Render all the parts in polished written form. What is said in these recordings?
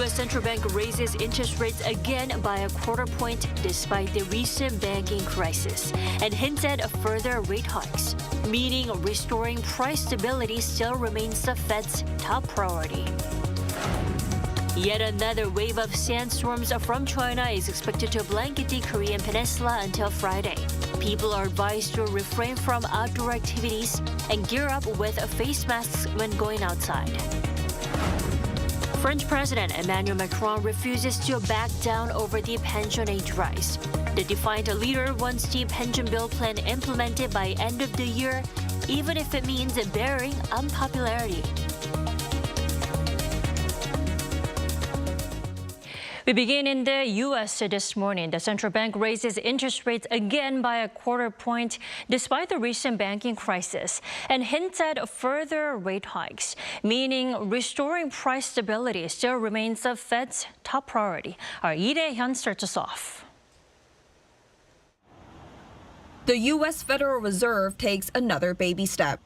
U.S. Central Bank raises interest rates again by a quarter point despite the recent banking crisis and hints at further rate hikes, meaning restoring price stability still remains the Fed's top priority. Yet another wave of sandstorms from China is expected to blanket the Korean peninsula until Friday. People are advised to refrain from outdoor activities and gear up with face masks when going outside. French President Emmanuel Macron refuses to back down over the pension age rise. The defiant leader wants the pension bill plan implemented by end of the year, even if it means bearing unpopularity. We begin in the U.S. this morning. The central bank raises interest rates again by a quarter point despite the recent banking crisis and hints at further rate hikes, meaning restoring price stability still remains the Fed's top priority. Our Lee Dae-hyun starts us off. The U.S. Federal Reserve takes another baby step.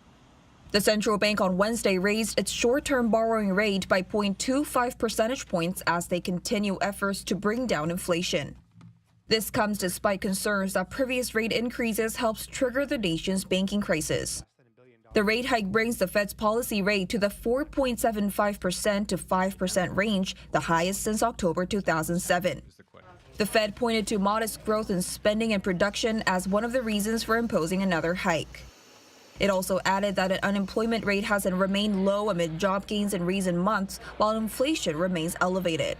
The central bank on Wednesday raised its short-term borrowing rate by 0.25 percentage points as they continue efforts to bring down inflation. This comes despite concerns that previous rate increases helped trigger the nation's banking crisis. The rate hike brings the Fed's policy rate to the 4.75% to 5% range, the highest since October 2007. The Fed pointed to modest growth in spending and production as one of the reasons for imposing another hike. It also added that an unemployment rate has remained low amid job gains in recent months, while inflation remains elevated.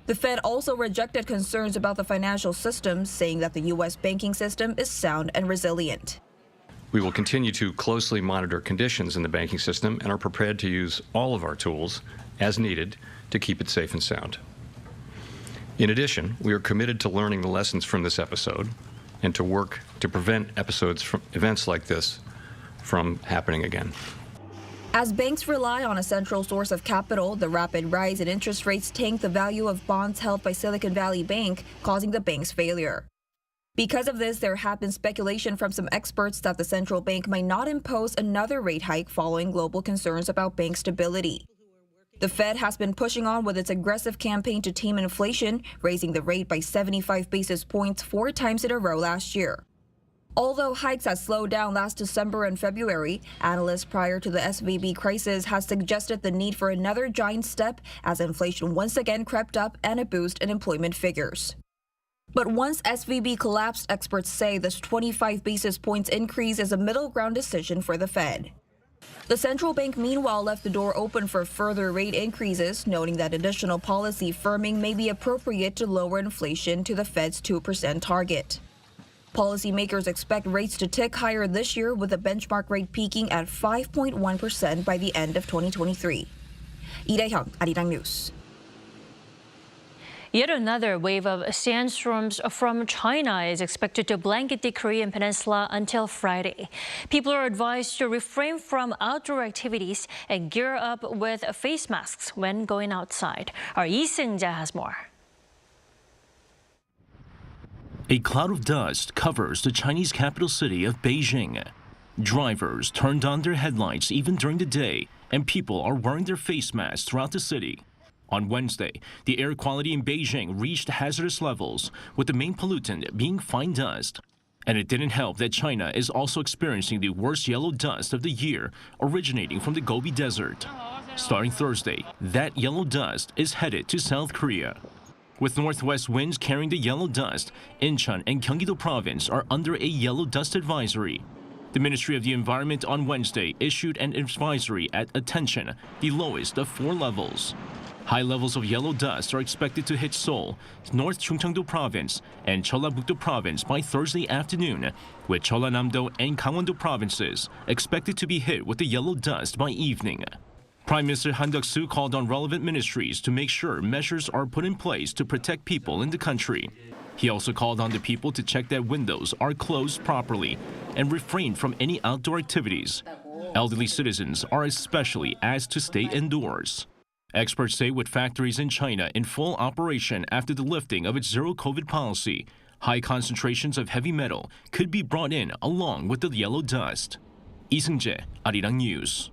The Fed also rejected concerns about the financial system, saying that the U.S. banking system is sound and resilient. We will continue to closely monitor conditions in the banking system and are prepared to use all of our tools as needed to keep it safe and sound. In addition, we are committed to learning the lessons from this episode and to work to prevent events like this from happening again. As banks rely on a central source of capital, the rapid rise in interest rates tanked the value of bonds held by Silicon Valley Bank, causing the bank's failure. Because of this, there have been speculation from some experts that the central bank might not impose another rate hike following global concerns about bank stability. The Fed has been pushing on with its aggressive campaign to tame inflation, raising the rate by 75 basis points 4 times in a row last year. Although hikes had slowed down last December and February, analysts prior to the SVB crisis had suggested the need for another giant step as inflation once again crept up and a boost in employment figures. But once SVB collapsed, experts say this 25 basis points increase is a middle ground decision for the Fed. The central bank meanwhile left the door open for further rate increases, noting that additional policy firming may be appropriate to lower inflation to the Fed's 2% target. Policymakers expect rates to tick higher this year, with the benchmark rate peaking at 5.1% by the end of 2023. Lee Dae-hyun, Arirang News. Yet another wave of sandstorms from China is expected to blanket the Korean peninsula until Friday. People are advised to refrain from outdoor activities and gear up with face masks when going outside. Our Lee Seung-ja has more. A cloud of dust covers the Chinese capital city of Beijing. Drivers turned on their headlights even during the day, and people are wearing their face masks throughout the city. On Wednesday, the air quality in Beijing reached hazardous levels, with the main pollutant being fine dust. And it didn't help that China is also experiencing the worst yellow dust of the year, originating from the Gobi Desert. Starting Thursday, that yellow dust is headed to South Korea. With northwest winds carrying the yellow dust, Incheon and Gyeonggi-do province are under a yellow dust advisory. The Ministry of the Environment on Wednesday issued an advisory at attention, the lowest of 4 levels. High levels of yellow dust are expected to hit Seoul, North Chungcheong-do province, and Jeollabuk-do province by Thursday afternoon, with Jeollanam-do and Gangwon-do provinces expected to be hit with the yellow dust by evening. Prime Minister Han Duck-soo called on relevant ministries to make sure measures are put in place to protect people in the country. He also called on the people to check that windows are closed properly and refrain from any outdoor activities. Elderly citizens are especially asked to stay indoors. Experts say with factories in China in full operation after the lifting of its zero-COVID policy, high concentrations of heavy metal could be brought in along with the yellow dust. Lee Seung-jae, Arirang News.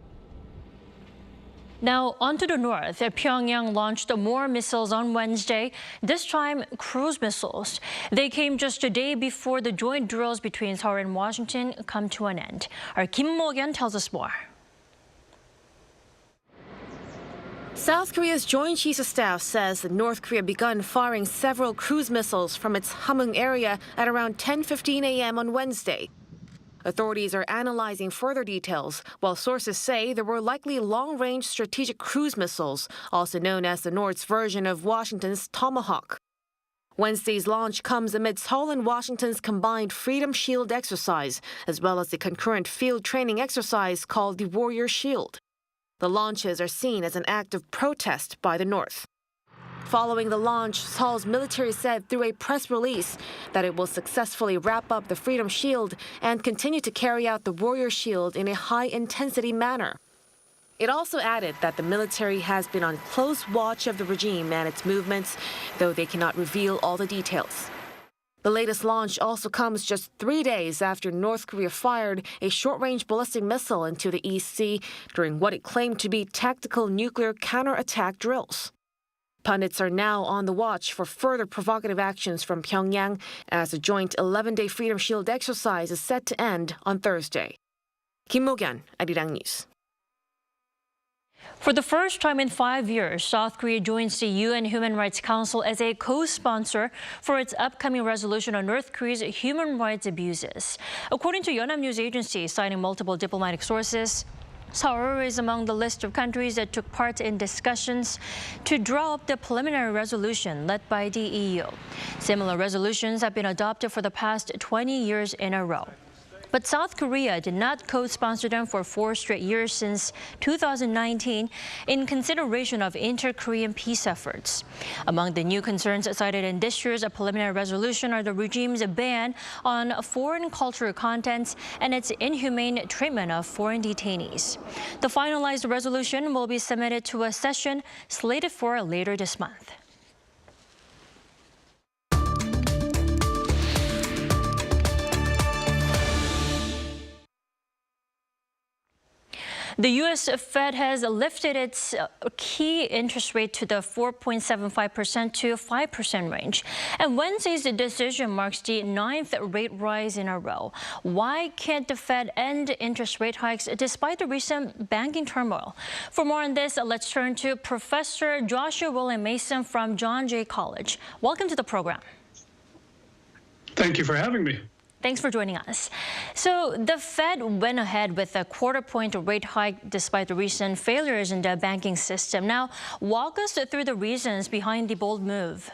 Now, on to the north. Pyongyang launched more missiles on Wednesday, this time cruise missiles. They came just a day before the joint drills between Seoul and Washington come to an end. Our Kim Mo-kyun tells us more. South Korea's Joint Chiefs of Staff says that North Korea begun firing several cruise missiles from its Hamhung area at around 10:15 a.m. on Wednesday. Authorities are analyzing further details, while sources say there were likely long-range strategic cruise missiles, also known as the North's version of Washington's Tomahawk. Wednesday's launch comes amid Seoul and Washington's combined Freedom Shield exercise, as well as the concurrent field training exercise called the Warrior Shield. The launches are seen as an act of protest by the North. Following the launch, Seoul's military said through a press release that it will successfully wrap up the Freedom Shield and continue to carry out the Warrior Shield in a high-intensity manner. It also added that the military has been on close watch of the regime and its movements, though they cannot reveal all the details. The latest launch also comes just 3 days after North Korea fired a short-range ballistic missile into the East Sea during what it claimed to be tactical nuclear counterattack drills. Pundits are now on the watch for further provocative actions from Pyongyang as the joint 11-day Freedom Shield exercise is set to end on Thursday. Kim Mo-kyun, Arirang News. For the first time in 5 years, South Korea joins the UN Human Rights Council as a co-sponsor for its upcoming resolution on North Korea's human rights abuses. According to Yonhap News Agency, citing multiple diplomatic sources, Seoul is among the list of countries that took part in discussions to draw up the preliminary resolution led by the EU. Similar resolutions have been adopted for the past 20 years in a row. But South Korea did not co-sponsor them for 4 straight years since 2019 in consideration of inter-Korean peace efforts. Among the new concerns cited in this year's preliminary resolution are the regime's ban on foreign cultural contents and its inhumane treatment of foreign detainees. The finalized resolution will be submitted to a session slated for later this month. The U.S. Fed has lifted its key interest rate to the 4.75% to 5% range. And Wednesday's decision marks the 9th rate rise in a row. Why can't the Fed end interest rate hikes despite the recent banking turmoil? For more on this, let's turn to Professor Joshua William Mason from John Jay College. Welcome to the program. Thank you for having me. Thanks for joining us. So the Fed went ahead with a quarter-point rate hike despite the recent failures in the banking system. Now, walk us through the reasons behind the bold move.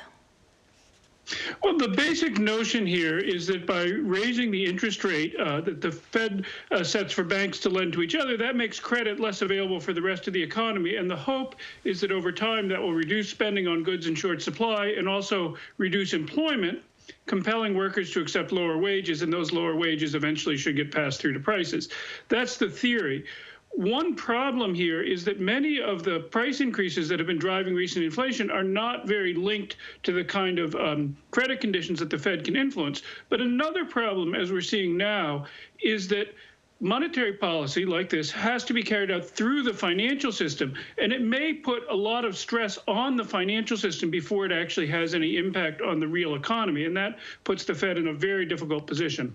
Well, the basic notion here is that by raising the interest rate that the Fed sets for banks to lend to each other, that makes credit less available for the rest of the economy. And the hope is that over time that will reduce spending on goods in short supply and also reduce employment, compelling workers to accept lower wages, and those lower wages eventually should get passed through to prices. That's the theory. One problem here is that many of the price increases that have been driving recent inflation are not very linked to the kind of credit conditions that the Fed can influence. But another problem, as we're seeing now, is that monetary policy like this has to be carried out through the financial system, and it may put a lot of stress on the financial system before it actually has any impact on the real economy, and that puts the Fed in a very difficult position.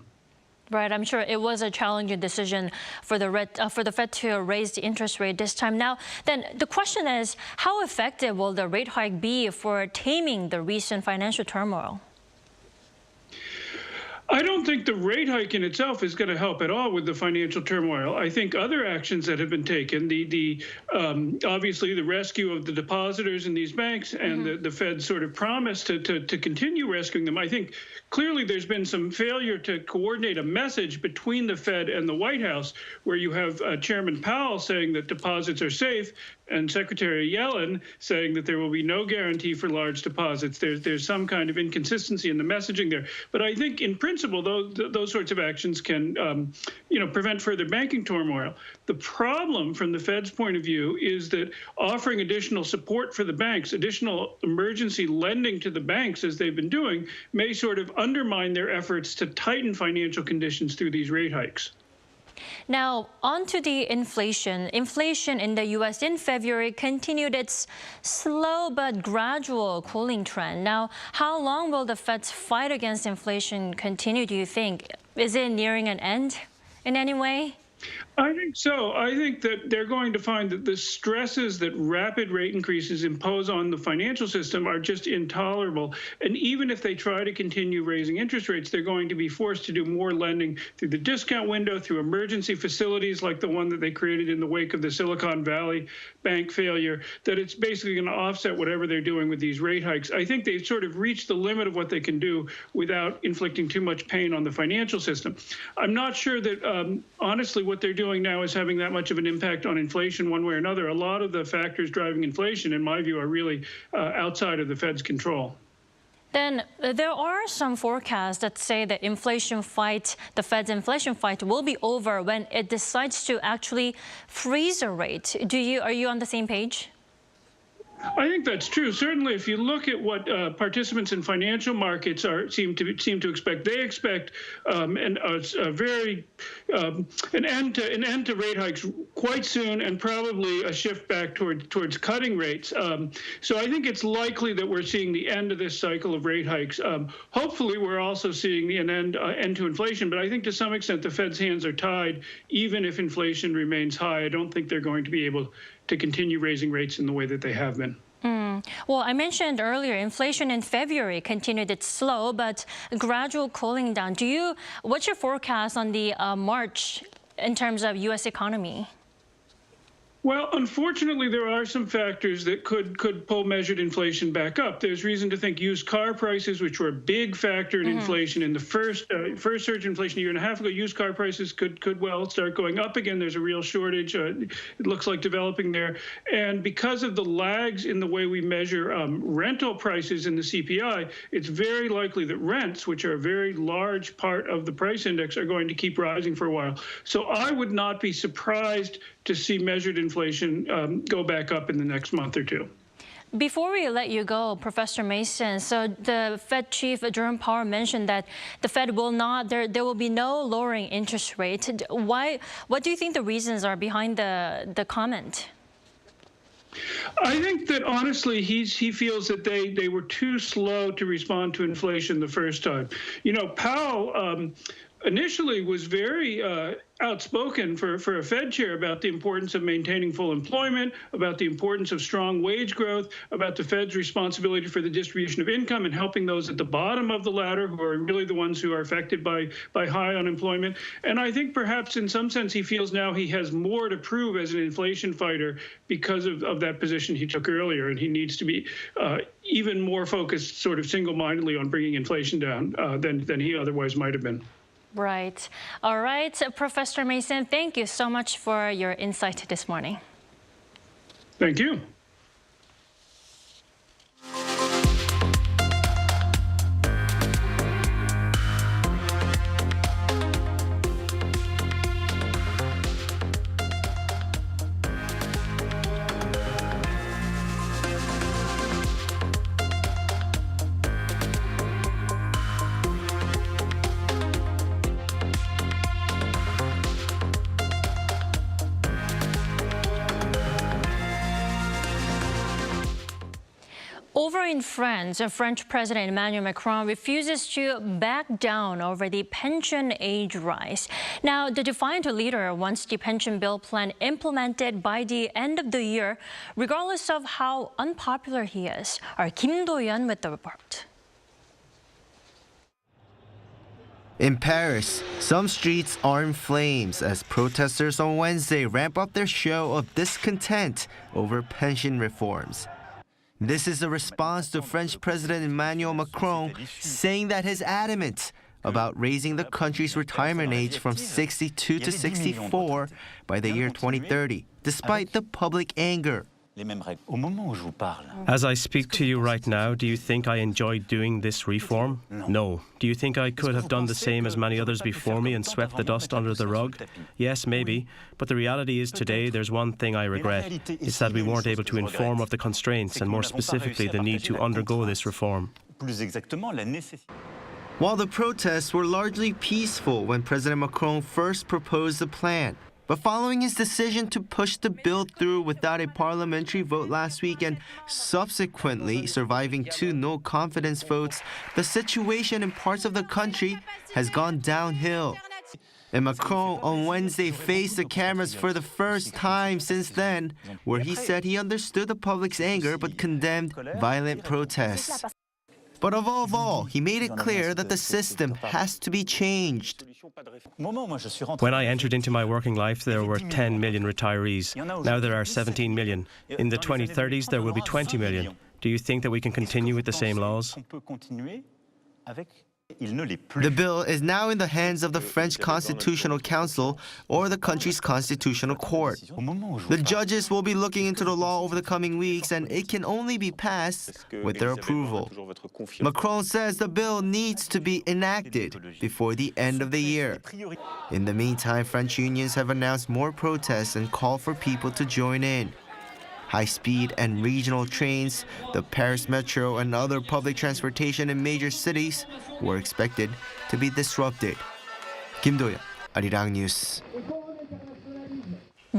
Right, I'm sure it was a challenging decision for the Fed to raise the interest rate this time. Now, then the question is, how effective will the rate hike be for taming the recent financial turmoil? I don't think the rate hike in itself is going to help at all with the financial turmoil. I think other actions that have been taken, obviously the rescue of the depositors in these banks and the Fed's sort of promise to continue rescuing them. I think clearly there's been some failure to coordinate a message between the Fed and the White House, where you have Chairman Powell saying that deposits are safe and Secretary Yellen saying that there will be no guarantee for large deposits. There's some kind of inconsistency in the messaging there. But I think in principle, those sorts of actions can, prevent further banking turmoil. The problem from the Fed's point of view is that offering additional support for the banks, additional emergency lending to the banks, as they've been doing, may sort of undermine their efforts to tighten financial conditions through these rate hikes. Now, on to the inflation. Inflation in the U.S. in February continued its slow but gradual cooling trend. Now, how long will the Fed's fight against inflation continue, do you think? Is it nearing an end in any way? I think so. I think that they're going to find that the stresses that rapid rate increases impose on the financial system are just intolerable. And even if they try to continue raising interest rates, they're going to be forced to do more lending through the discount window, through emergency facilities like the one that they created in the wake of the Silicon Valley Bank failure, that it's basically going to offset whatever they're doing with these rate hikes. I think they've sort of reached the limit of what they can do without inflicting too much pain on the financial system. I'm not sure that, honestly, what they're doing now is having that much of an impact on inflation one way or another. A lot of the factors driving inflation, in my view, are really outside of the Fed's control. Then there are some forecasts that say that the Fed's inflation fight will be over when it decides to actually freeze a rate. Are you on the same page? I think that's true. Certainly, if you look at what participants in financial markets seem to expect, they expect an end to rate hikes quite soon, and probably a shift back towards cutting rates. So I think it's likely that we're seeing the end of this cycle of rate hikes. Hopefully, we're also seeing an end to inflation. But I think to some extent the Fed's hands are tied, even if inflation remains high. I don't think they're going to be able to continue raising rates in the way that they have been. Well, I mentioned earlier, inflation in February continued its slow but gradual cooling down. What's your forecast on the March in terms of U.S. economy? Well, unfortunately, there are some factors that could pull measured inflation back up. There's reason to think used car prices, which were a big factor in inflation in the first surge of inflation a year and a half ago, used car prices could well start going up again. There's a real shortage. It looks like developing there. And because of the lags in the way we measure rental prices in the CPI, it's very likely that rents, which are a very large part of the price index, are going to keep rising for a while. So I would not be surprised to see measured inflation go back up in the next month or two. Before we let you go, Professor Mason, so the Fed Chief Jerome Powell mentioned that the Fed will not, there will be no lowering interest rate. What do you think the reasons are behind the comment? I think that honestly, he feels that they were too slow to respond to inflation the first time. You know, Powell initially was very outspoken for a Fed chair about the importance of maintaining full employment, about the importance of strong wage growth, about the Fed's responsibility for the distribution of income and helping those at the bottom of the ladder who are really the ones who are affected by high unemployment. And I think perhaps in some sense he feels now he has more to prove as an inflation fighter because of that position he took earlier, and he needs to be even more focused sort of single-mindedly on bringing inflation down than he otherwise might have been. Right. All right, Professor Mason, thank you so much for your insight this morning. Thank you. Over in France, French President Emmanuel Macron refuses to back down over the pension age rise. Now, the defiant leader wants the pension bill plan implemented by the end of the year, regardless of how unpopular he is. Our Kim Do-yeon with the report. In Paris, some streets are in flames as protesters on Wednesday ramp up their show of discontent over pension reforms. This is a response to French President Emmanuel Macron saying that he's adamant about raising the country's retirement age from 62 to 64 by the year 2030, despite the public anger. As I speak to you right now, do you think I enjoyed doing this reform? No. Do you think I could have done the same as many others before me and swept the dust under the rug? Yes, maybe. But the reality is today there's one thing I regret. It's that we weren't able to inform of the constraints and more specifically the need to undergo this reform. While the protests were largely peaceful when President Macron first proposed the plan, but following his decision to push the bill through without a parliamentary vote last week and subsequently surviving 2 no-confidence votes, the situation in parts of the country has gone downhill. And Macron on Wednesday faced the cameras for the first time since then, where he said he understood the public's anger but condemned violent protests. But above all, he made it clear that the system has to be changed. When I entered into my working life, there were 10 million retirees. Now there are 17 million. In the 2030s, there will be 20 million. Do you think that we can continue with the same laws? The bill is now in the hands of the French Constitutional Council or the country's constitutional court. The judges will be looking into the law over the coming weeks, and it can only be passed with their approval. Macron says the bill needs to be enacted before the end of the year. In the meantime, French unions have announced more protests and called for people to join in. High-speed and regional trains, the Paris Metro, and other public transportation in major cities were expected to be disrupted. Kim Do-yeon, Arirang News.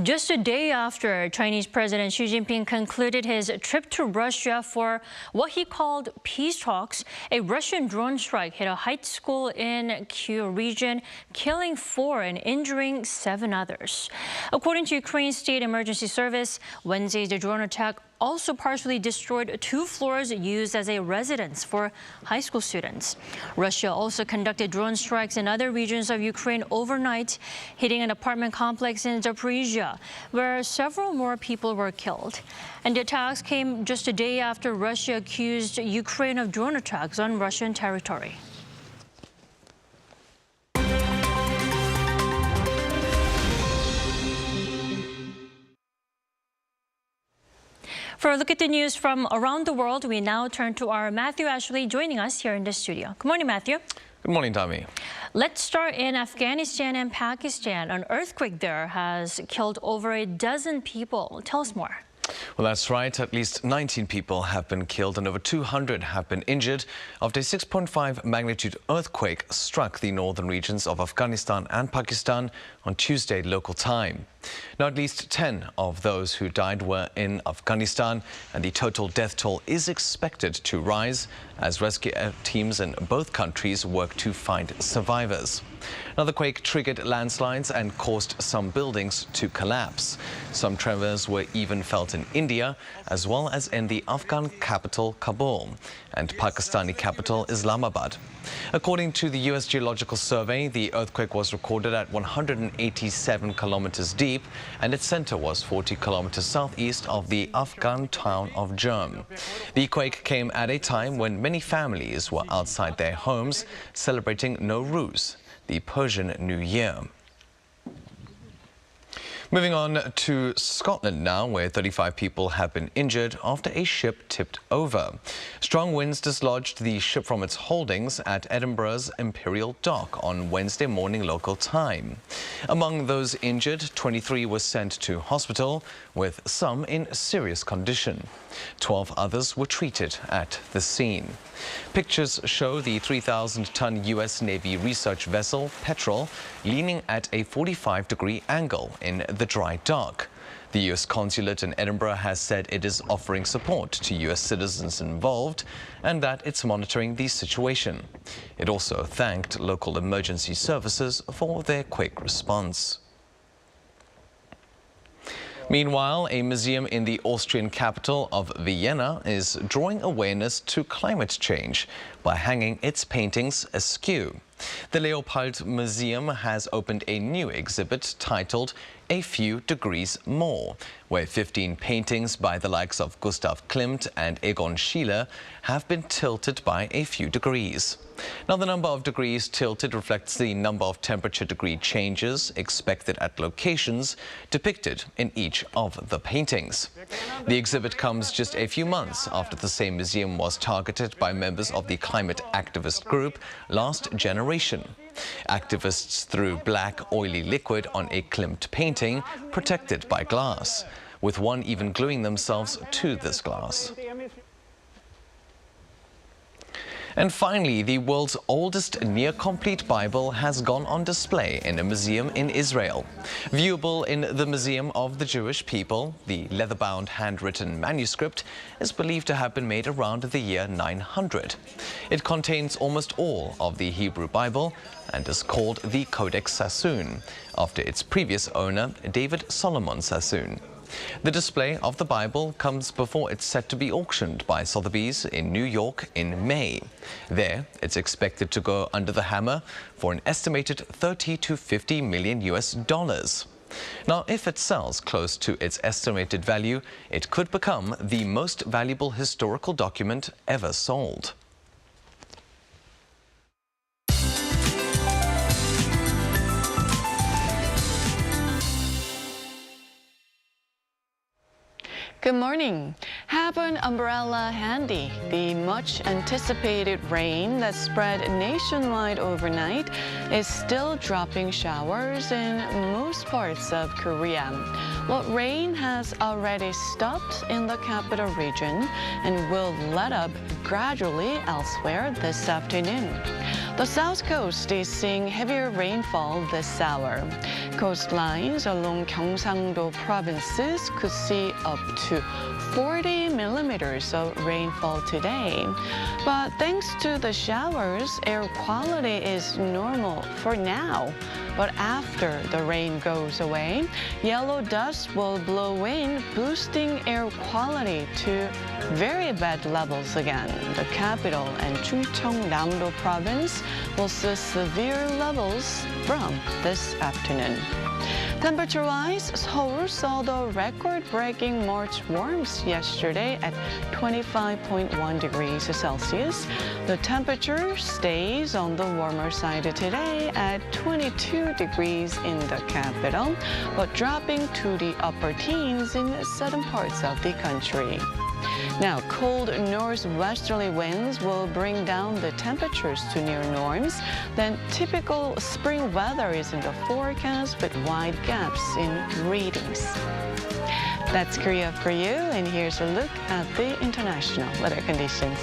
Just a day after Chinese President Xi Jinping concluded his trip to Russia for what he called peace talks, a Russian drone strike hit a high school in Kyiv region, killing 4 and injuring 7 others. According to Ukraine's State Emergency Service, Wednesday's drone attack also partially destroyed 2 floors used as a residence for high school students. Russia also conducted drone strikes in other regions of Ukraine overnight, hitting an apartment complex in Zaporizhia, where several more people were killed. And the attacks came just a day after Russia accused Ukraine of drone attacks on Russian territory. For a look at the news from around the world, we now turn to our Matthew Ashley joining us here in the studio. Good morning, Matthew. Good morning, Tommy. Let's start in Afghanistan and Pakistan. An earthquake there has killed over a dozen people. Tell us more. Well, that's right. At least 19 people have been killed and over 200 have been injured after a 6.5 magnitude earthquake struck the northern regions of Afghanistan and Pakistan on Tuesday local time. Now, at least 10 of those who died were in Afghanistan, and the total death toll is expected to rise as rescue teams in both countries work to find survivors. Now, the quake triggered landslides and caused some buildings to collapse. Some tremors were even felt in India, as well as in the Afghan capital Kabul and Pakistani capital Islamabad. According to the U.S. Geological Survey, the earthquake was recorded at 187 kilometers deep, and its center was 40 kilometers southeast of the Afghan town of Jurm. The quake came at a time when many families were outside their homes celebrating Nowruz, the Persian New Year. Moving on to Scotland now, where 35 people have been injured after a ship tipped over. Strong winds dislodged the ship from its holdings at Edinburgh's Imperial Dock on Wednesday morning local time. Among those injured, 23 were sent to hospital, with some in serious condition. 12 others were treated at the scene. Pictures show the 3,000-ton U.S. Navy research vessel Petrel leaning at a 45-degree angle in the dry dock. The U.S. consulate in Edinburgh has said it is offering support to U.S. citizens involved and that it's monitoring the situation. It also thanked local emergency services for their quick response. Meanwhile, a museum in the Austrian capital of Vienna is drawing awareness to climate change by hanging its paintings askew. The Leopold Museum has opened a new exhibit titled A Few Degrees More, where 15 paintings by the likes of Gustav Klimt and Egon Schiele have been tilted by a few degrees. Now, the number of degrees tilted reflects the number of temperature degree changes expected at locations depicted in each of the paintings. The exhibit comes just a few months after the same museum was targeted by members of the climate activist group Last Generation. Activists threw black, oily liquid on a Klimt painting protected by glass, with one even gluing themselves to this glass. And finally, the world's oldest near-complete Bible has gone on display in a museum in Israel. Viewable in the Museum of the Jewish People, the leather-bound handwritten manuscript is believed to have been made around the year 900. It contains almost all of the Hebrew Bible and is called the Codex Sassoon, after its previous owner, David Solomon Sassoon. The display of the Bible comes before it's set to be auctioned by Sotheby's in New York in May. There, it's expected to go under the hammer for an estimated 30 to 50 million US dollars. Now, if it sells close to its estimated value, it could become the most valuable historical document ever sold. Good morning. Have an umbrella handy. The much anticipated rain that spread nationwide overnight is still dropping showers in most parts of Korea. Well, rain has already stopped in the capital region and will let up gradually elsewhere this afternoon. The south coast is seeing heavier rainfall this hour. Coastlines along Gyeongsang-do provinces could see up to 40 millimeters of rainfall today. But thanks to the showers, air quality is normal for now. But after the rain goes away, yellow dust will blow in, boosting air quality to very bad levels again. The capital and Chungcheong-namdo province will see severe levels from this afternoon. Temperature-wise, Seoul saw the record-breaking March warmth yesterday at 25.1 degrees Celsius. The temperature stays on the warmer side today at 22 degrees in the capital, but dropping to the upper teens in certain parts of the country. Now, cold northwesterly winds will bring down the temperatures to near norms. Then typical spring weather is in the forecast with wide gaps in readings. That's Korea for you, and here's a look at the international weather conditions.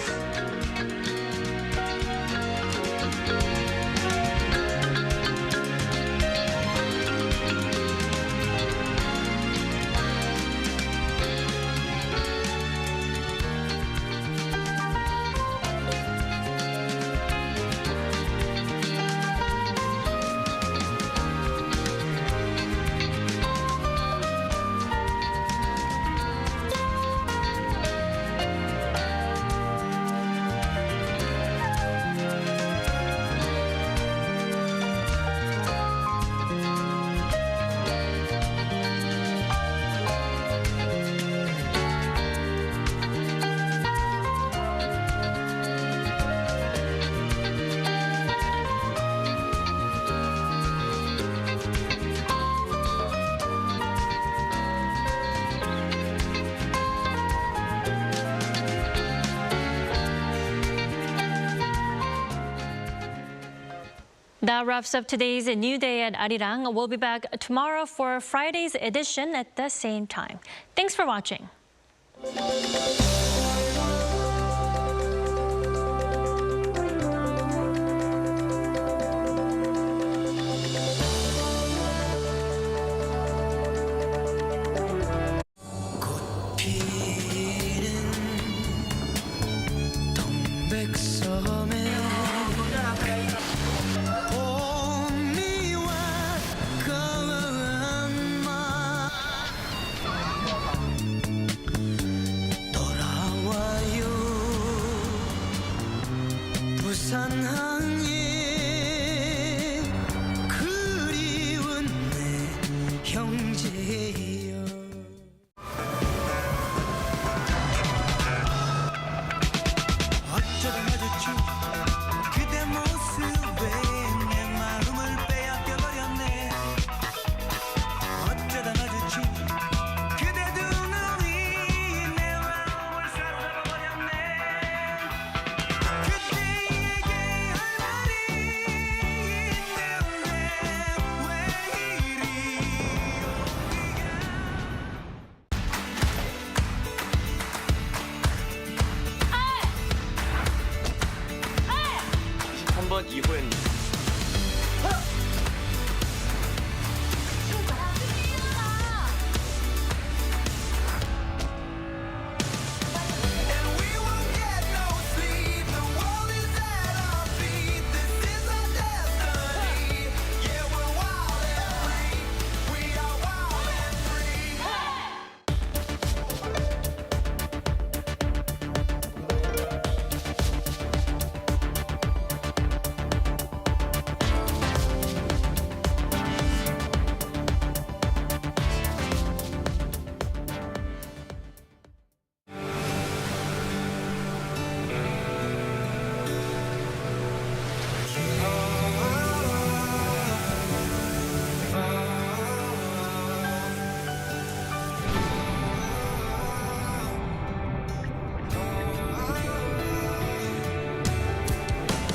That wraps up today's New Day at Arirang. We'll be back tomorrow for Friday's edition at the same time. Thanks for watching.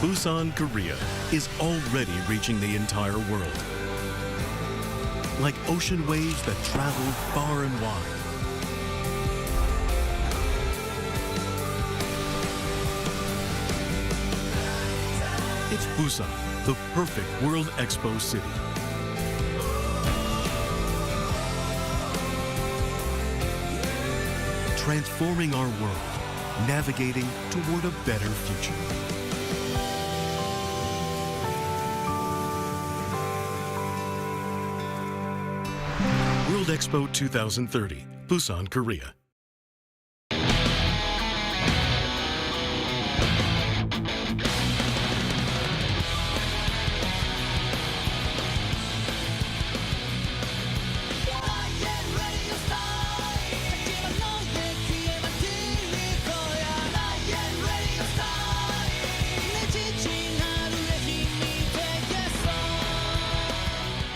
Busan, Korea is already reaching the entire world. Like ocean waves that travel far and wide. It's Busan, the perfect World Expo city. Transforming our world, navigating toward a better future. World Expo 2030, Busan, Korea.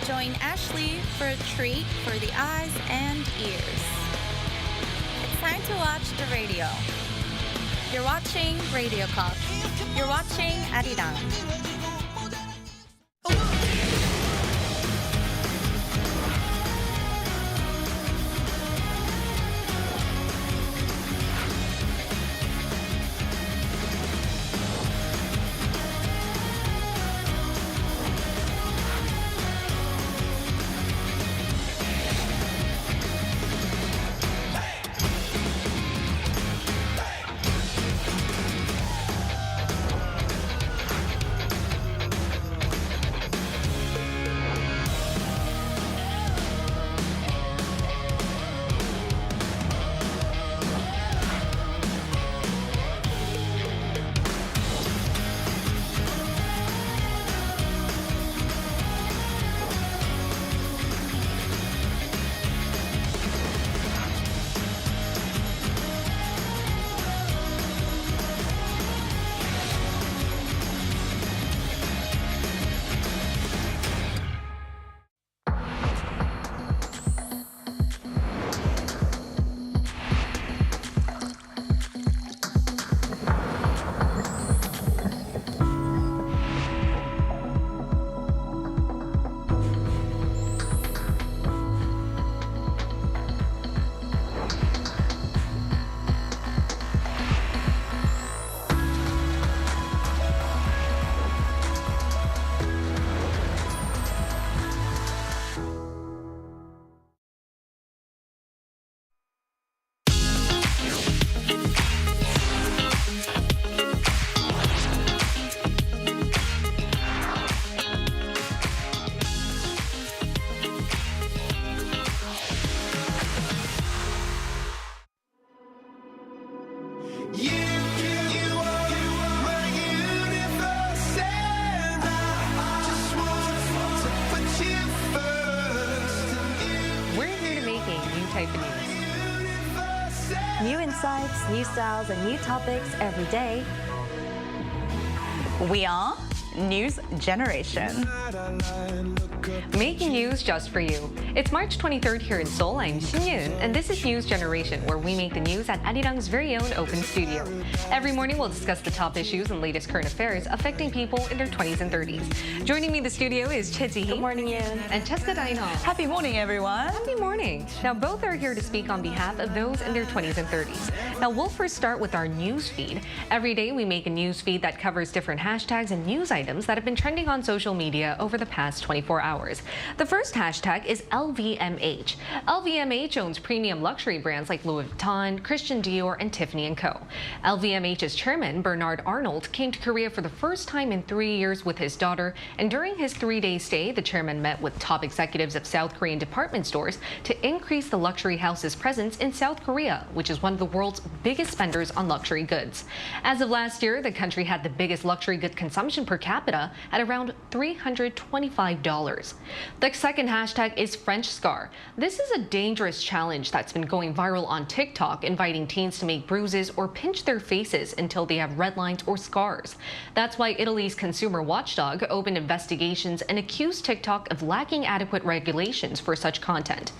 Join Ashley for a treat for the eyes and ears. It's time to watch the radio. You're watching Radio Cop. You're watching Arirang. New insights, new styles, and new topics every day. We are News Generation. Making news just for you. It's March 23rd here in Seoul. I'm Shin-Yun, and this is News Generation, where we make the news at Arirang's very own open studio. Every morning, we'll discuss the top issues and latest current affairs affecting people in their 20s and 30s. Joining me in the studio is Choi Ji-hee. Good morning, Yun. And Cheska Daino. Happy morning, everyone. Happy morning. Now, both are here to speak on behalf of those in their 20s and 30s. Now, we'll first start with our news feed. Every day, we make a news feed that covers different hashtags and news items that have been trending on social media over the past 24 hours. The first hashtag is LVMH. LVMH owns premium luxury brands like Louis Vuitton, Christian Dior, and Tiffany & Co. LVMH's chairman, Bernard Arnault, came to Korea for the first time in 3 years with his daughter, and during his 3-day stay, the chairman met with top executives of South Korean department stores to increase the luxury house's presence in South Korea, which is one of the world's biggest spenders on luxury goods. As of last year, the country had the biggest luxury good consumption per capita capita at around $325. The second hashtag is French scar. This is a dangerous challenge that's been going viral on TikTok, inviting teens to make bruises or pinch their faces until they have red lines or scars. That's why Italy's consumer watchdog opened investigations and accused TikTok of lacking adequate regulations for such content.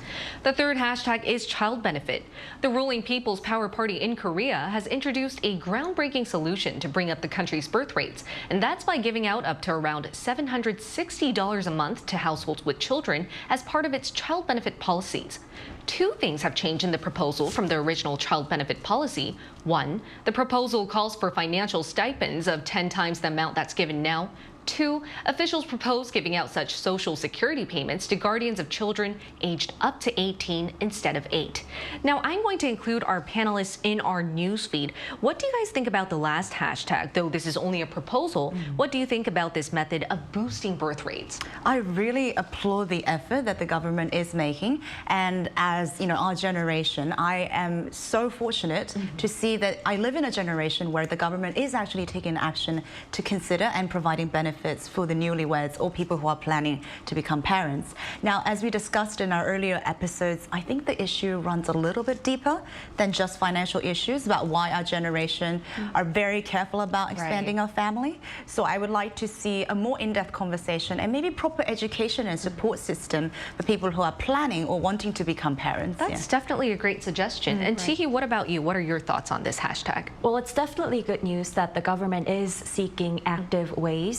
The third hashtag is child benefit. The ruling People's Power Party in Korea has introduced a groundbreaking solution to bring up the country's birth rates, and that's by giving out up to around $760 a month to households with children as part of its child benefit policies. Two things have changed in the proposal from the original child benefit policy. One, the proposal calls for financial stipends of 10 times the amount that's given now. Two, officials propose giving out such social security payments to guardians of children aged up to 18 instead of 8. Now, I'm going to include our panelists in our newsfeed. What do you guys think about the last hashtag? Though this is only a proposal, what do you think about this method of boosting birth rates? I really applaud the effort that the government is making. And as our generation, I am so fortunate to see that I live in a generation where the government is actually taking action to consider and providing benefits for the newlyweds or people who are planning to become parents. Now, as we discussed in our earlier episodes, I think the issue runs a little bit deeper than just financial issues about why our generation are very careful about expanding our family. So I would like to see a more in-depth conversation and maybe proper education and support system for people who are planning or wanting to become parents. That's definitely a great suggestion. And Tihi, what about you? What are your thoughts on this hashtag? Well, it's definitely good news that the government is seeking actively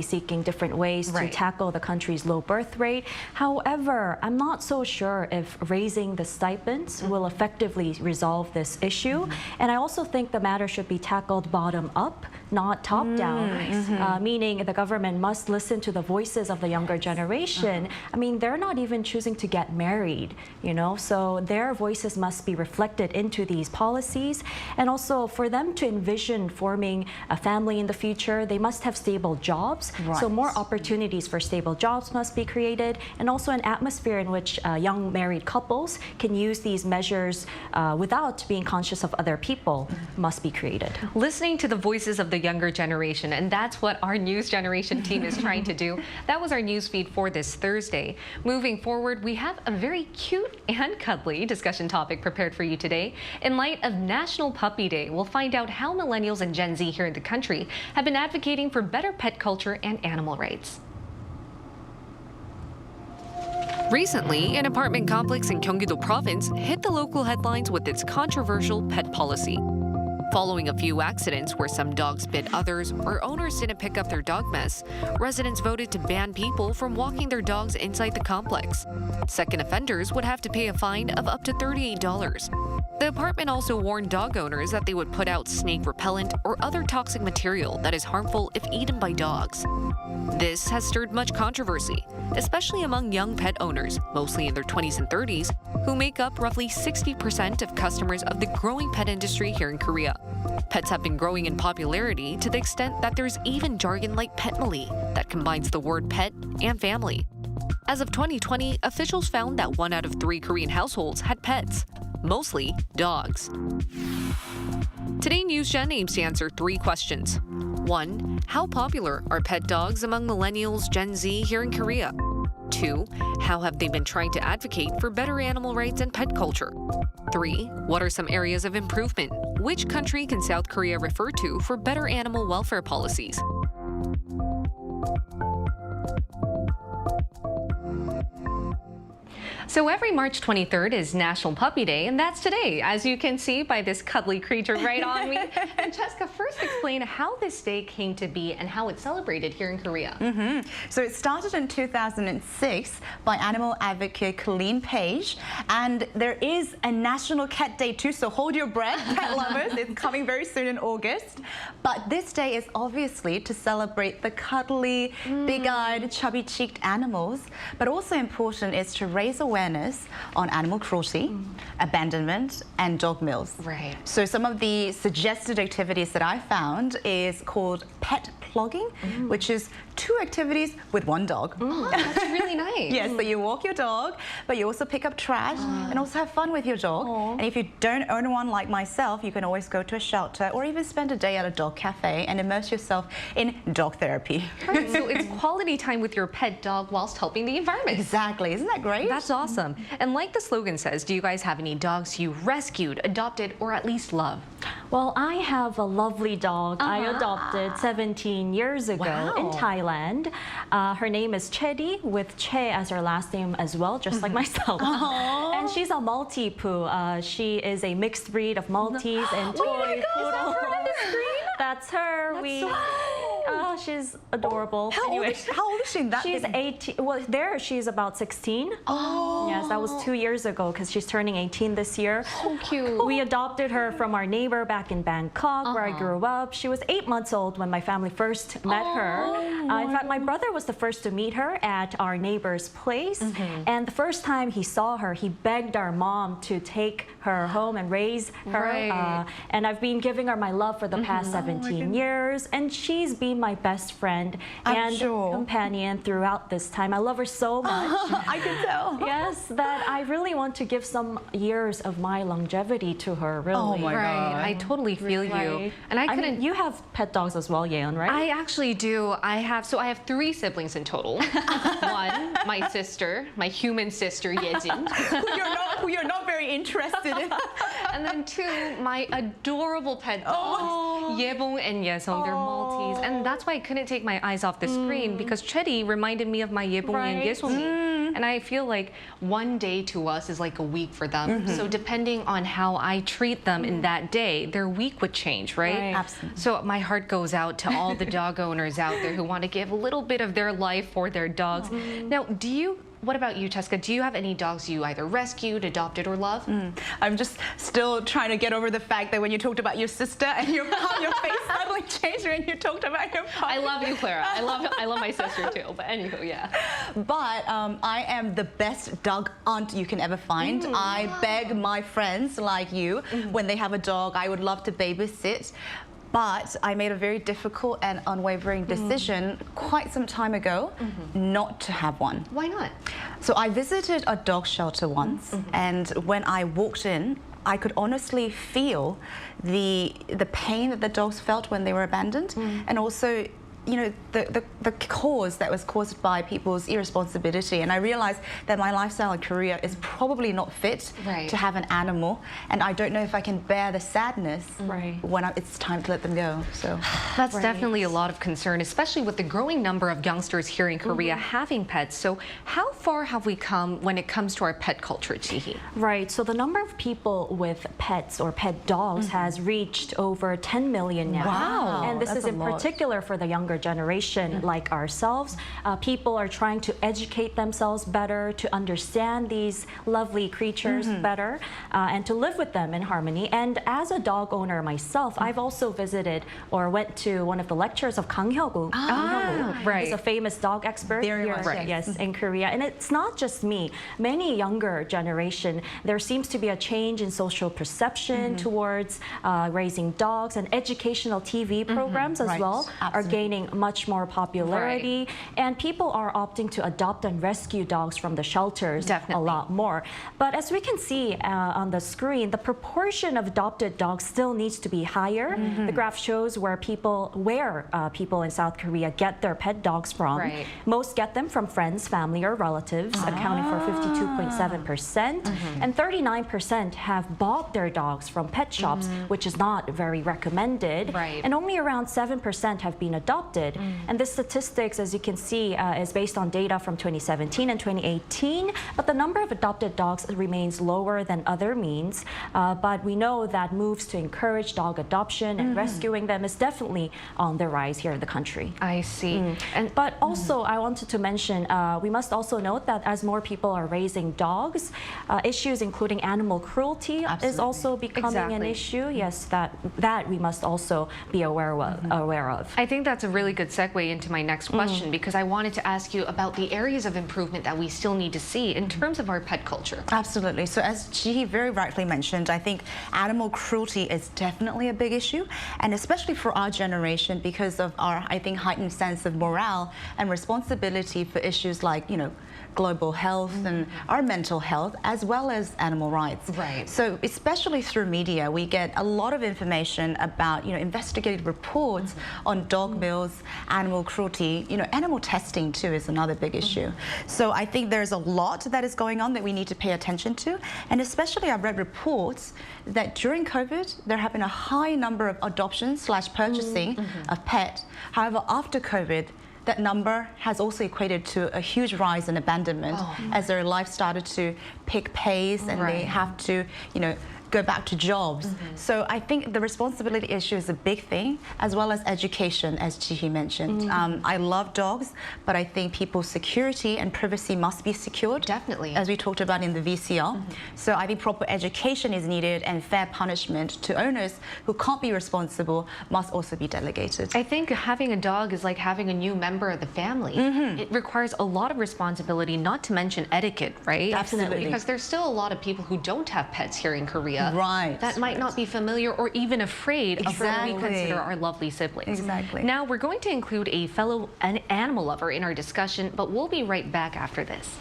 seeking different ways to tackle the country's low birth rate. However, I'm not so sure if raising the stipends will effectively resolve this issue. And I also think the matter should be tackled bottom up, not top down, meaning the government must listen to the voices of the younger generation. I mean, they're not even choosing to get married, so their voices must be reflected into these policies. And also for them to envision forming a family in the future, they must have stable jobs. So more opportunities for stable jobs must be created, and also an atmosphere in which young married couples can use these measures without being conscious of other people must be created. Listening to the voices of the younger generation, and that's what our News Generation team is trying to do. That was our news feed for this Thursday. Moving forward, we have a very cute and cuddly discussion topic prepared for you today. In light of National Puppy Day, we'll find out how millennials and Gen Z here in the country have been advocating for better pet culture and animal rights. Recently, an apartment complex in Gyeonggi-do province hit the local headlines with its controversial pet policy. Following a few accidents where some dogs bit others or owners didn't pick up their dog mess, residents voted to ban people from walking their dogs inside the complex. Second offenders would have to pay a fine of up to $38. The apartment also warned dog owners that they would put out snake repellent or other toxic material that is harmful if eaten by dogs. This has stirred much controversy, especially among young pet owners, mostly in their 20s and 30s, who make up roughly 60% of customers of the growing pet industry here in Korea. Pets have been growing in popularity to the extent that there's even jargon like petmally that combines the word pet and family. As of 2020, officials found that 1 out of 3 Korean households had pets, mostly dogs. Today, NewsGen aims to answer 3 questions. 1. How popular are pet dogs among millennials, Gen Z here in Korea? 2. How have they been trying to advocate for better animal rights and pet culture? 3. What are some areas of improvement? Which country can South Korea refer to for better animal welfare policies? So every March 23rd is National Puppy Day, and that's today, as you can see by this cuddly creature right on me. Francesca, first explain how this day came to be and how it's celebrated here in Korea. So it started in 2006 by animal advocate Colleen Page, and there is a National Cat Day too, so hold your breath, cat lovers. It's coming very soon in August. But this day is obviously to celebrate the cuddly, big-eyed, chubby-cheeked animals, but also important is to raise awareness on animal cruelty, abandonment, and dog mills. Right. So some of the suggested activities that I found is called pet plogging, which is 2 activities with 1 dog. That's really nice. Yes, so you walk your dog, but you also pick up trash and also have fun with your dog. And if you don't own one like myself, you can always go to a shelter or even spend a day at a dog cafe and immerse yourself in dog therapy. Right, so it's quality time with your pet dog whilst helping the environment. Exactly, isn't that great? That's awesome. And like the slogan says, do you guys have any dogs you rescued, adopted, or at least love? Well, I have a lovely dog I adopted 17 years ago in Thailand. Her name is Chedi, with Che as her last name as well, just like myself. And she's a Maltese-poo. She is a mixed breed of Maltese and toy poodle. That's her. She's adorable. How old is she in that? She's 18. Well, there she's about 16. Yes, that was 2 years ago because she's turning 18 this year. So cute. We adopted her from our neighbor back in Bangkok, where I grew up. She was 8 months old when my family first met her. In fact, my brother was the first to meet her at our neighbor's place. And the first time he saw her, he begged our mom to take her home and raise her. And I've been giving her my love for the past 17 years. And she's been my best friend and companion throughout this time. I love her so much. I can tell. Yes, that I really want to give some years of my longevity to her, really. Oh my God. I totally feel you. And I couldn't... you have pet dogs as well, Yeon, right? I actually do. I have 3 siblings in total. One, my sister, my human sister, Yejin. who you're not very interested in. And then 2, my adorable pet dogs, Yebong and Yesong. They're Maltese. And that's why I couldn't take my eyes off the screen, because Chedi reminded me of my Yebong and Yesong. And I feel like one day to us is like a week for them. So depending on how I treat them in that day, their week would change, right? Absolutely. So my heart goes out to all the dog owners out there who want to give a little bit of their life for their dogs. Now, what about you, Cheska? Do you have any dogs you either rescued, adopted, or love? I'm just still trying to get over the fact that when you talked about your sister and your face suddenly changed when you talked about your puppy. I love you, Clara. I love my sister too. But anywho, yeah. But I am the best dog aunt you can ever find. I beg my friends like you, when they have a dog, I would love to babysit. But I made a very difficult and unwavering decision quite some time ago not to have one. Why not? So I visited a dog shelter once, and when I walked in, I could honestly feel the pain that the dogs felt when they were abandoned, and also, you know, the cause that was caused by people's irresponsibility. And I realized that my lifestyle and career is probably not fit to have an animal, and I don't know if I can bear the sadness when it's time to let them go. So that's definitely a lot of concern, especially with the growing number of youngsters here in Korea having pets. So how far have we come when it comes to our pet culture, Jihi? Right, so the number of people with pets or pet dogs has reached over 10 million now. Wow. And this is in particular for the younger generation like ourselves. People are trying to educate themselves better, to understand these lovely creatures better, and to live with them in harmony. And as a dog owner myself, I've also visited or went to one of the lectures of Kang Hyuk-woo. He's a famous dog expert here in Korea. And it's not just me. Many younger generation, there seems to be a change in social perception towards raising dogs, and educational TV programs as well are gaining much more popularity, and people are opting to adopt and rescue dogs from the shelters a lot more. But as we can see on the screen, the proportion of adopted dogs still needs to be higher. The graph shows where people in South Korea get their pet dogs from. Most get them from friends, family, or relatives, accounting for 52.7%, and 39% have bought their dogs from pet shops, which is not very recommended, and only around 7% have been adopted. And this statistics, as you can see, is based on data from 2017 and 2018, but the number of adopted dogs remains lower than other means. But we know that moves to encourage dog adoption and rescuing them is definitely on the rise here in the country. I see. But also, I wanted to mention, we must also note that as more people are raising dogs, issues including animal cruelty is also becoming an issue. Yes, that we must also be aware of. I think that's a really good segue into my next question because I wanted to ask you about the areas of improvement that we still need to see in terms of our pet culture. Absolutely. So as Chi very rightly mentioned, I think animal cruelty is definitely a big issue, and especially for our generation because of our, I think, heightened sense of morale and responsibility for issues like, global health and our mental health, as well as animal rights. Right. So especially through media, we get a lot of information about, investigative reports on dog bills, animal cruelty, animal testing too is another big issue. So I think there's a lot that is going on that we need to pay attention to. And especially I've read reports that during COVID, there have been a high number of adoptions/purchasing of pet. However, after COVID, that number has also equated to a huge rise in abandonment as their life started to pick pace and they have to, go back to jobs. So I think the responsibility issue is a big thing, as well as education, as Chihi mentioned. I love dogs, but I think people's security and privacy must be secured. Definitely. As we talked about in the VCR. So I think proper education is needed, and fair punishment to owners who can't be responsible must also be delegated. I think having a dog is like having a new member of the family. It requires a lot of responsibility, not to mention etiquette, right? Absolutely. Because there's still a lot of people who don't have pets here in Korea. Right. That might not be familiar or even afraid of what we consider our lovely siblings. Exactly. Now, we're going to include a fellow animal lover in our discussion, but we'll be right back after this.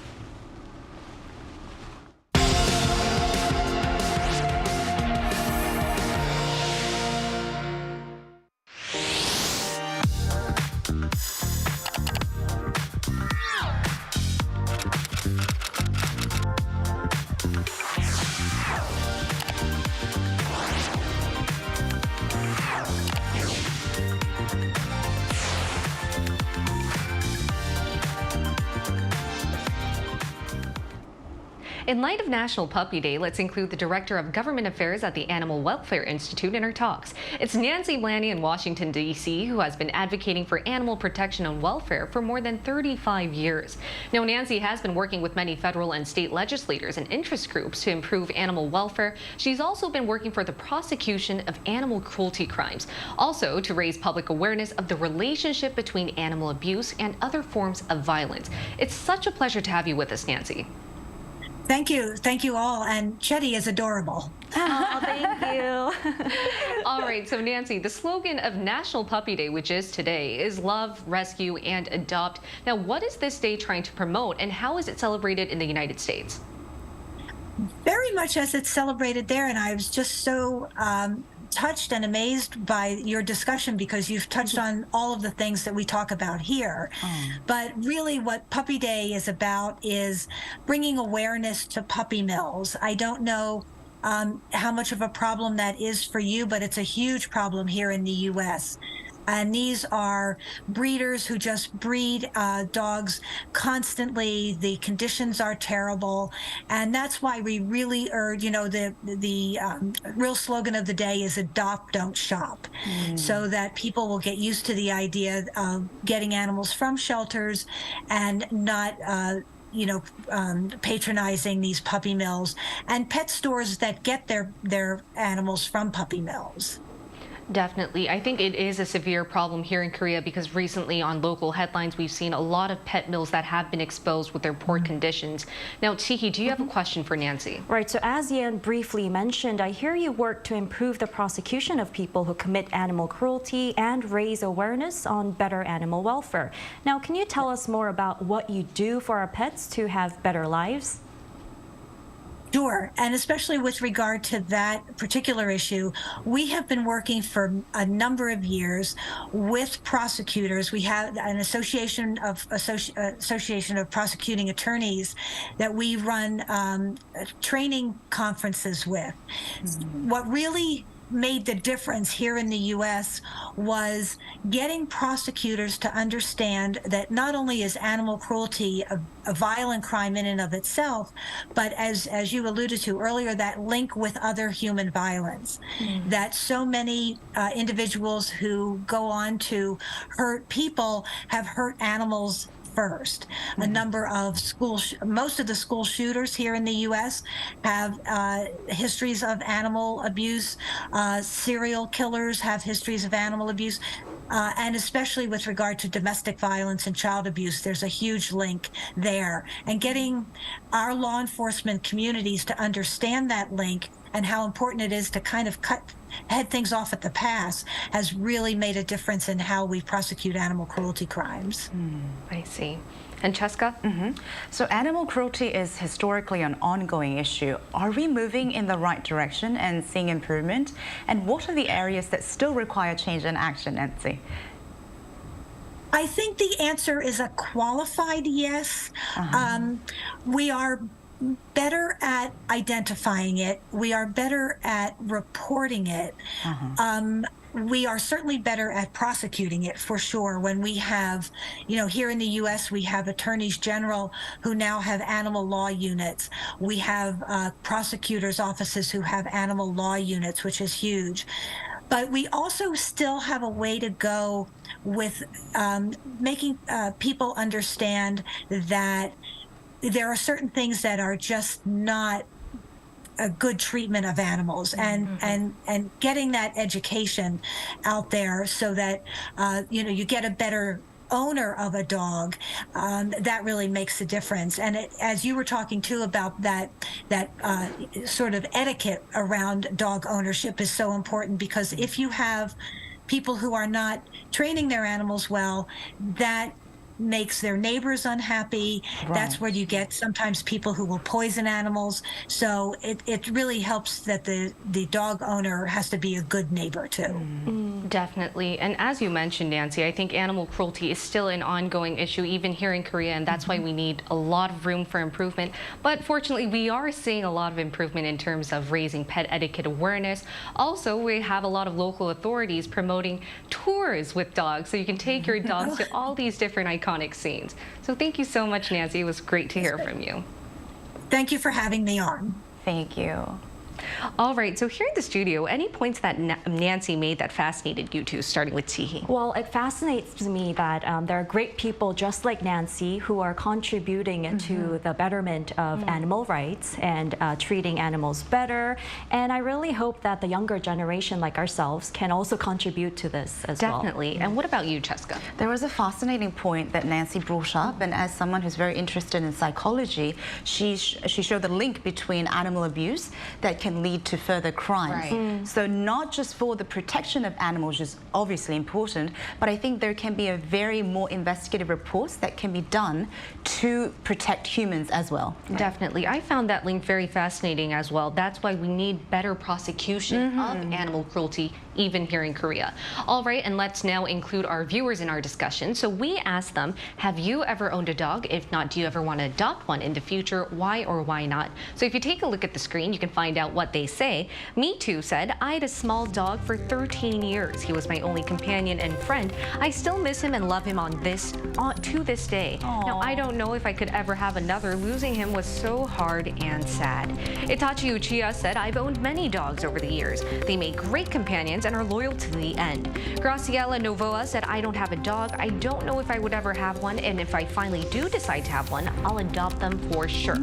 In light of National Puppy Day, let's include the Director of Government Affairs at the Animal Welfare Institute in our talks. It's Nancy Blaney in Washington, D.C., who has been advocating for animal protection and welfare for more than 35 years. Now, Nancy has been working with many federal and state legislators and interest groups to improve animal welfare. She's also been working for the prosecution of animal cruelty crimes, also to raise public awareness of the relationship between animal abuse and other forms of violence. It's such a pleasure to have you with us, Nancy. Thank you. Thank you all. And Chetty is adorable. Oh, thank you. All right. So, Nancy, the slogan of National Puppy Day, which is today, is love, rescue, and adopt. Now, what is this day trying to promote, and how is it celebrated in the United States? Very much as it's celebrated there. And I was just so touched and amazed by your discussion, because you've touched on all of the things that we talk about here. But really what Puppy Day is about is bringing awareness to puppy mills. I don't know how much of a problem that is for you, but it's a huge problem here in the U.S. And these are breeders who just breed dogs constantly. The conditions are terrible. And that's why we really urge, the real slogan of the day is adopt, don't shop. So that people will get used to the idea of getting animals from shelters and not patronizing these puppy mills and pet stores that get their animals from puppy mills. Definitely. I think it is a severe problem here in Korea, because recently on local headlines, we've seen a lot of pet mills that have been exposed with their poor conditions. Now, Chihi, do you have a question for Nancy? Right. So as Yan briefly mentioned, I hear you work to improve the prosecution of people who commit animal cruelty and raise awareness on better animal welfare. Now, can you tell us more about what you do for our pets to have better lives? Sure. And especially with regard to that particular issue, we have been working for a number of years with prosecutors. We have an association of prosecuting attorneys that we run training conferences with. What really made the difference here in the U.S. was getting prosecutors to understand that not only is animal cruelty a violent crime in and of itself, but as you alluded to earlier, that link with other human violence, that so many individuals who go on to hurt people have hurt animals first. A number of most of the school shooters here in the U.S. have histories of animal abuse. Serial killers have histories of animal abuse. and especially with regard to domestic violence and child abuse, there's a huge link there. And getting our law enforcement communities to understand that link and how important it is to kind of head things off at the pass has really made a difference in how we prosecute animal cruelty crimes. I see. And Cheska? So animal cruelty is historically an ongoing issue. Are we moving in the right direction and seeing improvement? And what are the areas that still require change and action, Nancy? I think the answer is a qualified yes. We are better at identifying it. We are better at reporting it. We are certainly better at prosecuting it, for sure. When we have, here in the U.S., we have attorneys general who now have animal law units. We have prosecutors' offices who have animal law units, which is huge. But we also still have a way to go with making people understand that there are certain things that are just not a good treatment of animals, and getting that education out there so that you get a better owner of a dog, that really makes a difference. And as you were talking too about that sort of etiquette around dog ownership is so important, because if you have people who are not training their animals well, that makes their neighbors unhappy. Right. That's where you get sometimes people who will poison animals. So it really helps that the dog owner has to be a good neighbor too. Definitely. And as you mentioned, Nancy, I think animal cruelty is still an ongoing issue even here in Korea, and that's why we need a lot of room for improvement. But fortunately, we are seeing a lot of improvement in terms of raising pet etiquette awareness. Also, we have a lot of local authorities promoting tours with dogs, so you can take your dogs to all these different iconic scenes. So thank you so much, Nancy. It was great to hear from you. Thank you for having me on. Thank you. All right, so here in the studio, any points that Nancy made that fascinated you two, starting with Tihi? Well, it fascinates me that there are great people just like Nancy who are contributing to the betterment of animal rights and treating animals better. And I really hope that the younger generation like ourselves can also contribute to this as well. Definitely. And what about you, Cheska? There was a fascinating point that Nancy brought up, and as someone who's very interested in psychology, she showed the link between animal abuse that can lead to further crimes. Right. So not just for the protection of animals, which is obviously important, but I think there can be a very more investigative reports that can be done to protect humans as well. Definitely. I found that link very fascinating as well. That's why we need better prosecution of animal cruelty even here in Korea. All right, and let's now include our viewers in our discussion. So we asked them, have you ever owned a dog? If not, do you ever want to adopt one in the future? Why or why not? So if you take a look at the screen, you can find out what they say. Me Too said, I had a small dog for 13 years. He was my only companion and friend. I still miss him and love him to this day. Aww. Now, I don't know if I could ever have another. Losing him was so hard and sad. Itachi Uchiha said, I've owned many dogs over the years. They make great companions and are loyal to the end. Graciela Novoa said, I don't have a dog. I don't know if I would ever have one, and if I finally do decide to have one, I'll adopt them for sure.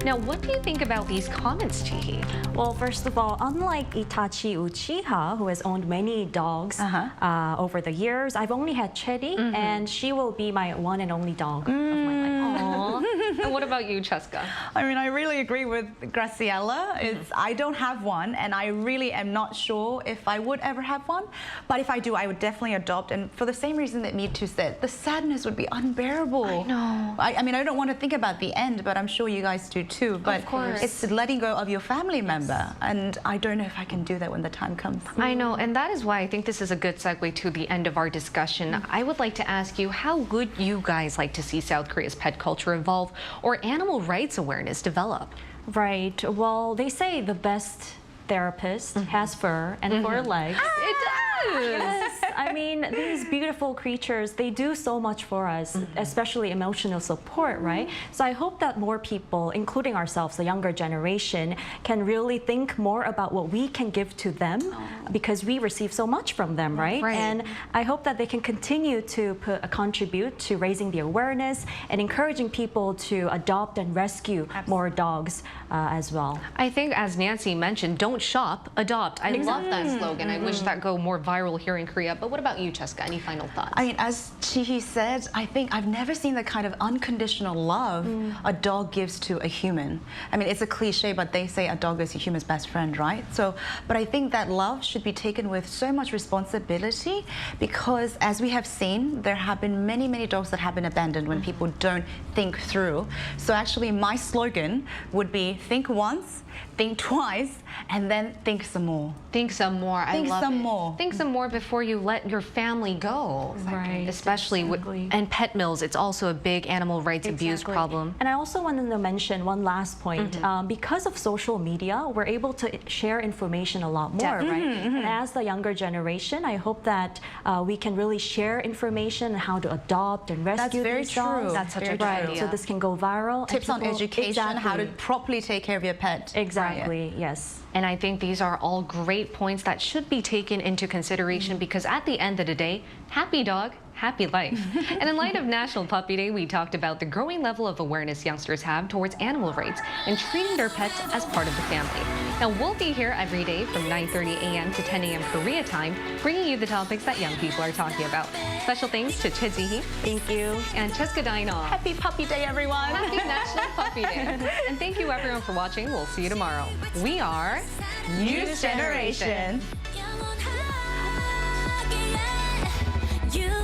Now, what do you think about these comments, Tihi? Well, first of all, unlike Itachi Uchiha, who has owned many dogs over the years, I've only had Cherry, and she will be my one and only dog of my life. And what about you, Cheska? I mean, I really agree with Graciela. I don't have one, and I really am not sure if I would ever have one. But if I do, I would definitely adopt. And for the same reason that Me Too said, the sadness would be unbearable. I know. I mean, I don't want to think about the end, but I'm sure you guys do too. But of course. It's letting go of your family member. And I don't know if I can do that when the time comes. I know, and that is why I think this is a good segue to the end of our discussion. I would like to ask you, how would you guys like to see South Korea's pet culture evolve or animal rights awareness develop? Right. Well, they say the best therapist has fur and 4 legs. It does! Yes. I mean, these beautiful creatures, they do so much for us, especially emotional support, right? So I hope that more people, including ourselves, the younger generation, can really think more about what we can give to them because we receive so much from them, right? And I hope that they can continue to contribute to raising the awareness and encouraging people to adopt and rescue more dogs as well. I think, as Nancy mentioned, don't shop, adopt. I love that slogan. I wish that go more viral here in Korea. But what about you, Cheska? Any final thoughts? I mean, as Chihi said, I think I've never seen the kind of unconditional love a dog gives to a human. I mean, it's a cliche, but they say a dog is a human's best friend, right? So, but I think that love should be taken with so much responsibility, because as we have seen, there have been many, many dogs that have been abandoned when people don't think through. So actually, my slogan would be think once, think twice, and then think some more. Think some more. Think I love some it. more. Think some more before you let your family go. Right. Especially and pet mills. It's also a big animal rights abuse problem. And I also wanted to mention one last point. Because of social media, we're able to share information a lot more, right? And as the younger generation, I hope that we can really share information on how to adopt and rescue That's very true. That's such a good right. idea. So this can go viral. Tips on education, how to properly take care of your pet. Exactly, yes. And I think these are all great points that should be taken into consideration because at the end of the day, happy dog, happy life. And in light of National Puppy Day, we talked about the growing level of awareness youngsters have towards animal rights and treating their pets as part of the family. Now, we'll be here every day from 9:30 a.m. to 10 a.m. Korea time, bringing you the topics that young people are talking about. Special thanks to Chizihi. Thank you. And Cheska Daino. Happy Puppy Day, everyone. Happy National Puppy Day. And thank you, everyone, for watching. We'll see you tomorrow. We are News Generation. You